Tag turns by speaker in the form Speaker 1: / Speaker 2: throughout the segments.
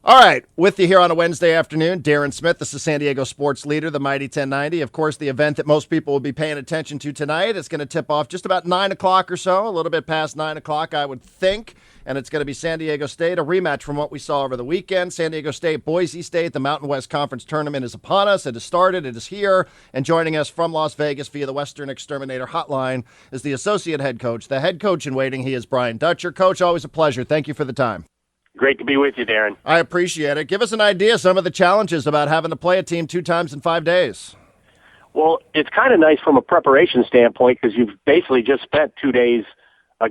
Speaker 1: All right, with you here on a Wednesday afternoon, Darren Smith. This is San Diego sports leader, the Mighty 1090. Of course, the event that most people will be paying attention to tonight is going to tip off just about 9 o'clock or so, a little bit past 9 o'clock, I would think. And it's going to be San Diego State, a rematch from what we saw over the weekend. San Diego State, Boise State, the Mountain West Conference Tournament is upon us. It has started. It is here. And joining us from Las Vegas via the Western Exterminator Hotline is the associate head coach, the head coach in waiting. He is Brian Dutcher. Coach, always a pleasure. Thank you for the time.
Speaker 2: Great to be with you, Darren.
Speaker 1: I appreciate it. Give us an idea of some of the challenges about having to play a team 2 times in 5 days.
Speaker 2: Well, it's kind of nice from a preparation standpoint because you've basically just spent 2 days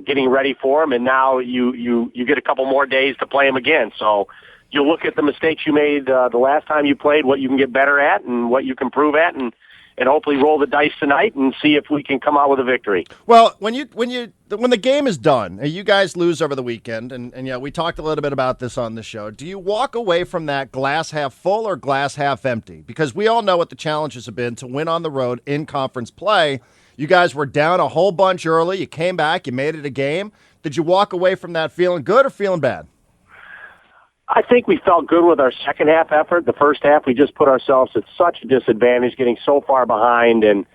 Speaker 2: getting ready for them, and now you get a couple more days to play them again. So you'll look at the mistakes you made the last time you played, what you can get better at, and what you can improve at, and hopefully roll the dice tonight and see if we can come out with a victory.
Speaker 1: Well, when the game is done, you guys lose over the weekend, and yeah, we talked a little bit about this on the show. Do you walk away from that glass half full or glass half empty? Because we all know what the challenges have been to win on the road in conference play. You guys were down a whole bunch early. You came back. You made it a game. Did you walk away from that feeling good or feeling bad?
Speaker 2: I think we felt good with our second half effort. The first half, we just put ourselves at such a disadvantage, getting so far behind, and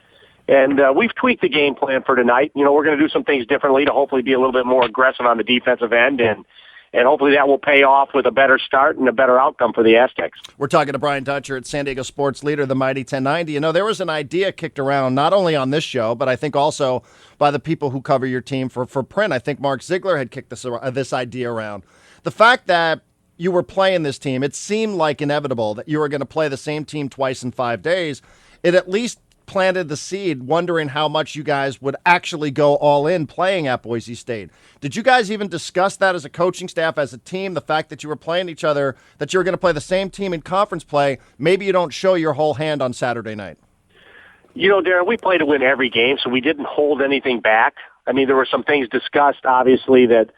Speaker 2: we've tweaked the game plan for tonight. You know, we're going to do some things differently to hopefully be a little bit more aggressive on the defensive end, and hopefully that will pay off with a better start and a better outcome for the Aztecs.
Speaker 1: We're talking to Brian Dutcher at San Diego sports leader, the Mighty 1090. You know, there was an idea kicked around not only on this show, but I think also by the people who cover your team for print. I think Mark Ziegler had kicked this idea around. The fact that you were playing this team, it seemed like inevitable that you were going to play the same team twice in 5 days. It at least planted the seed, wondering how much you guys would actually go all in playing at Boise State. Did you guys even discuss that as a coaching staff, as a team, the fact that you were playing each other, that you were going to play the same team in conference play? Maybe you don't show your whole hand on Saturday night.
Speaker 2: You know, Darren, we play to win every game, so we didn't hold anything back. I mean, there were some things discussed, obviously, that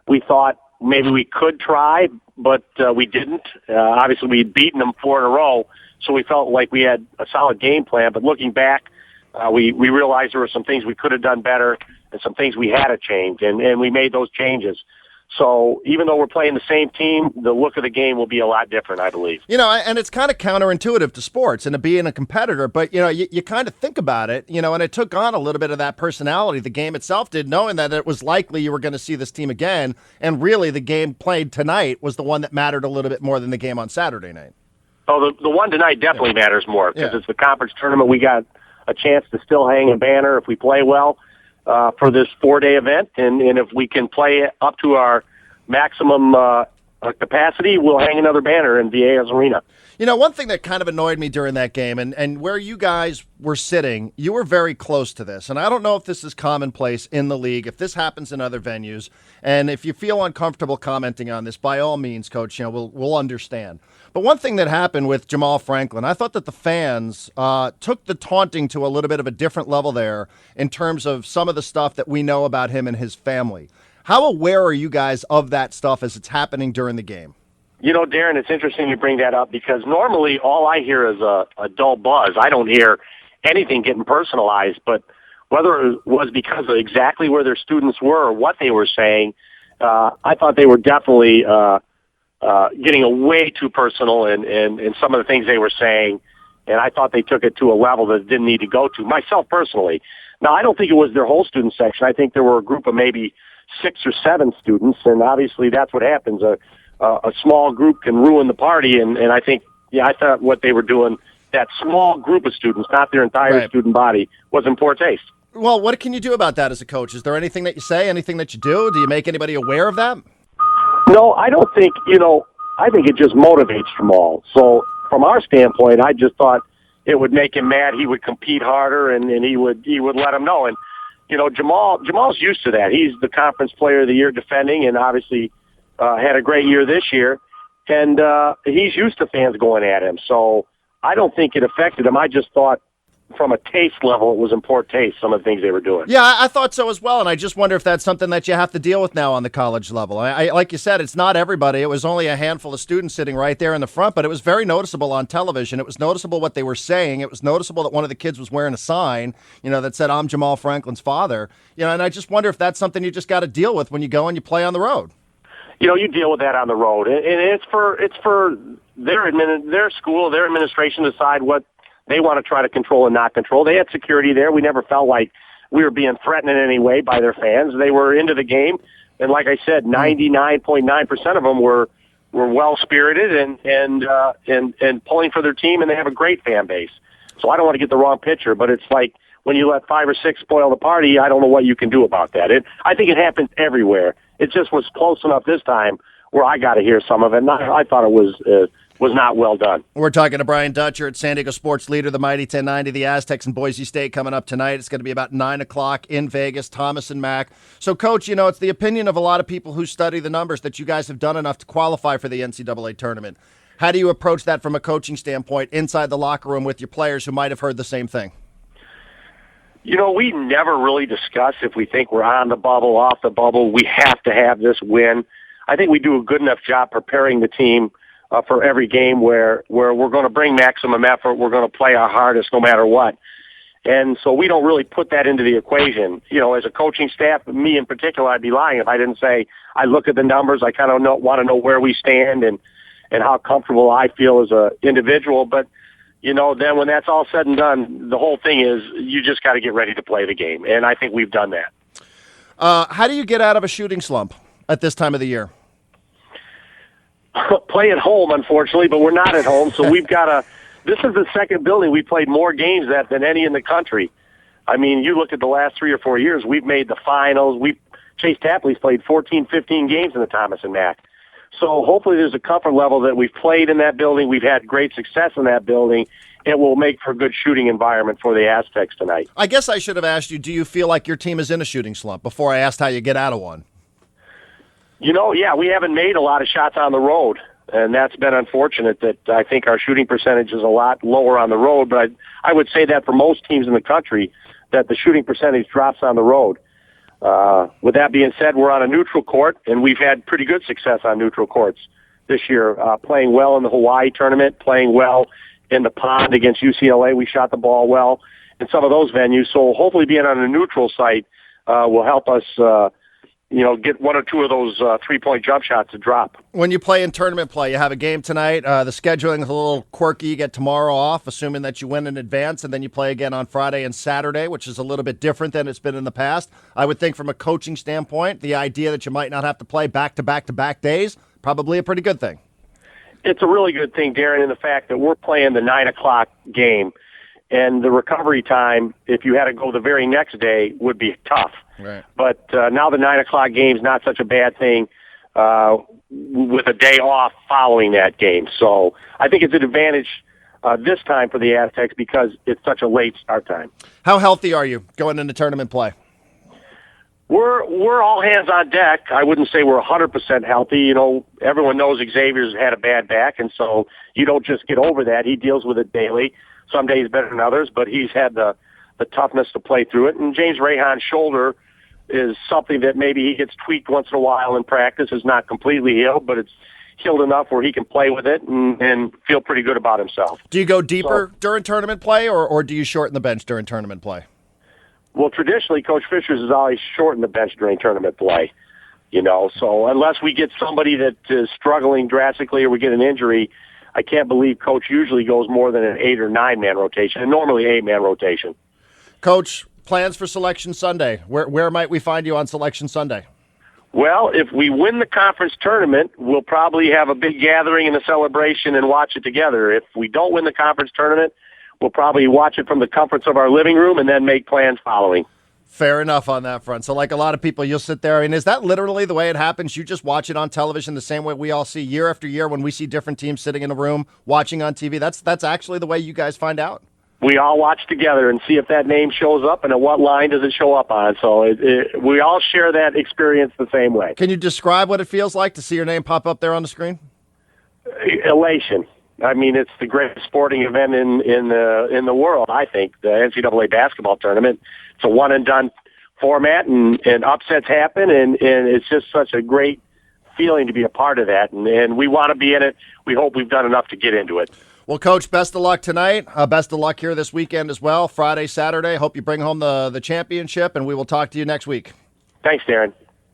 Speaker 2: we thought maybe we could try, but we didn't. Obviously, we'd beaten them 4 in a row, so we felt like we had a solid game plan. But looking back, we realized there were some things we could have done better and some things we had to change, and we made those changes. So even though we're playing the same team, the look of the game will be a lot different, I believe.
Speaker 1: You know, and it's kind of counterintuitive to sports and to being a competitor, but, you know, you kind of think about it, you know, and it took on a little bit of that personality. The game itself did, knowing that it was likely you were going to see this team again, and really the game played tonight was the one that mattered a little bit more than the game on Saturday night.
Speaker 2: Oh, the one tonight definitely matters more because it's the conference tournament. We got a chance to still hang a banner if we play well for this 4-day event, and if we can play up to our maximum capacity, we'll hang another banner in Viejas Arena.
Speaker 1: You know, one thing that kind of annoyed me during that game, and where you guys were sitting, you were very close to this. And I don't know if this is commonplace in the league, if this happens in other venues. And if you feel uncomfortable commenting on this, by all means, Coach, you know, we'll understand. But one thing that happened with Jamal Franklin, I thought that the fans took the taunting to a little bit of a different level there in terms of some of the stuff that we know about him and his family. How aware are you guys of that stuff as it's happening during the game?
Speaker 2: You know, Darren, it's interesting you bring that up because normally all I hear is a dull buzz. I don't hear anything getting personalized, but whether it was because of exactly where their students were or what they were saying, I thought they were definitely getting way too personal in some of the things they were saying, and I thought they took it to a level that it didn't need to go to, myself personally. Now, I don't think it was their whole student section. I think there were a group of maybe 6 or 7 students, and obviously that's what happens. A small group can ruin the party, and I think, I thought what they were doing, that small group of students, not their entire student body, was in poor taste.
Speaker 1: Well, what can you do about that as a coach? Is there anything that you say, anything that you do? Do you make anybody aware of that?
Speaker 2: No, I don't think, I think it just motivates Jamal. So from our standpoint, I just thought it would make him mad. He would compete harder, and he would let him know. And, Jamal's used to that. He's the conference player of the year defending, and obviously had a great year this year. And he's used to fans going at him. So I don't think it affected him. I just thought from a taste level, it was in poor taste, some of the things they were doing.
Speaker 1: Yeah, I thought so as well, and I just wonder if that's something that you have to deal with now on the college level. I like you said, it's not everybody. It was only a handful of students sitting right there in the front, but it was very noticeable on television. It was noticeable what they were saying. It was noticeable that one of the kids was wearing a sign, that said, "I'm Jamal Franklin's father." And I just wonder if that's something you just got to deal with when you go and you play on the road.
Speaker 2: you deal with that on the road, and it's for their school, their administration to decide what they want to try to control and not control. They had security there. We never felt like we were being threatened in any way by their fans. They were into the game, and like I said, 99.9% of them were well spirited and pulling for their team, and they have a great fan base. So I don't want to get the wrong picture, but it's like when you let 5 or 6 spoil the party, I don't know what you can do about that. I think it happens everywhere. It just was close enough this time where I got to hear some of it. And I thought it was not well done.
Speaker 1: We're talking to Brian Dutcher at San Diego Sports Leader, the Mighty 1090, the Aztecs and Boise State coming up tonight. It's going to be about 9 o'clock in Vegas, Thomas and Mack. So, Coach, it's the opinion of a lot of people who study the numbers that you guys have done enough to qualify for the NCAA tournament. How do you approach that from a coaching standpoint inside the locker room with your players who might have heard the same thing?
Speaker 2: We never really discuss if we think we're on the bubble, off the bubble. We have to have this win. I think we do a good enough job preparing the team for every game where we're going to bring maximum effort. We're going to play our hardest no matter what. And so we don't really put that into the equation. As a coaching staff, me in particular, I'd be lying if I didn't say I look at the numbers. I kind of want to know where we stand and how comfortable I feel as an individual. But then when that's all said and done, the whole thing is you just got to get ready to play the game. And I think we've done that.
Speaker 1: How do you get out of a shooting slump at this time of the year?
Speaker 2: Play at home, unfortunately, but we're not at home. So we've got this is the second building we played more games at than any in the country. I mean, you look at the last 3 or 4 years, we've made the finals. Chase Tapley's played 14, 15 games in the Thomas and Mack. So hopefully there's a comfort level that we've played in that building. We've had great success in that building. It will make for a good shooting environment for the Aztecs tonight.
Speaker 1: I guess I should have asked you, do you feel like your team is in a shooting slump before I asked how you get out of one?
Speaker 2: Yeah, we haven't made a lot of shots on the road, and that's been unfortunate that I think our shooting percentage is a lot lower on the road, but I would say that for most teams in the country, that the shooting percentage drops on the road. With that being said, we're on a neutral court, and we've had pretty good success on neutral courts this year, playing well in the Hawaii tournament, playing well in the pond against UCLA. We shot the ball well in some of those venues. So hopefully being on a neutral site will help us get 1 or 2 of those 3-point jump shots to drop.
Speaker 1: When you play in tournament play, you have a game tonight. The scheduling is a little quirky. You get tomorrow off, assuming that you win in advance, and then you play again on Friday and Saturday, which is a little bit different than it's been in the past. I would think from a coaching standpoint, the idea that you might not have to play back-to-back-to-back days, probably a pretty good thing.
Speaker 2: It's a really good thing, Darren, in the fact that we're playing the 9 o'clock game, and the recovery time, if you had to go the very next day, would be tough.
Speaker 1: Right.
Speaker 2: But now the 9 o'clock game is not such a bad thing with a day off following that game. So I think it's an advantage this time for the Aztecs because it's such a late start time.
Speaker 1: How healthy are you going into tournament play?
Speaker 2: We're all hands on deck. I wouldn't say we're 100% healthy. Everyone knows Xavier's had a bad back, and so you don't just get over that. He deals with it daily. Some days better than others, but he's had the toughness to play through it. And James Rahan's shoulder is something that maybe he gets tweaked once in a while in practice. It's not completely healed, but it's healed enough where he can play with it and feel pretty good about himself.
Speaker 1: Do you go deeper during tournament play, or do you shorten the bench during tournament play?
Speaker 2: Well, traditionally, Coach Fisher's has always shortened the bench during tournament play. So unless we get somebody that is struggling drastically or we get an injury, I can't believe Coach usually goes more than an 8 or 9-man rotation, and normally 8-man rotation.
Speaker 1: Coach, plans for Selection Sunday. Where might we find you on Selection Sunday?
Speaker 2: Well, if we win the conference tournament, we'll probably have a big gathering and a celebration and watch it together. If we don't win the conference tournament, we'll probably watch it from the comforts of our living room and then make plans following.
Speaker 1: Fair enough on that front. So like a lot of people, you'll sit there. Is that literally the way it happens? You just watch it on television the same way we all see year after year when we see different teams sitting in a room watching on TV? That's actually the way you guys find out?
Speaker 2: We all watch together and see if that name shows up and at what line does it show up on. So we all share that experience the same way.
Speaker 1: Can you describe what it feels like to see your name pop up there on the screen?
Speaker 2: Elation. I mean, it's the greatest sporting event in the world, I think, the NCAA basketball tournament. It's a one-and-done format, and upsets happen, and it's just such a great feeling to be a part of that, and we want to be in it. We hope we've done enough to get into it.
Speaker 1: Well, Coach, best of luck tonight. Best of luck here this weekend as well, Friday, Saturday. Hope you bring home the championship, and we will talk to you next week.
Speaker 2: Thanks, Darren.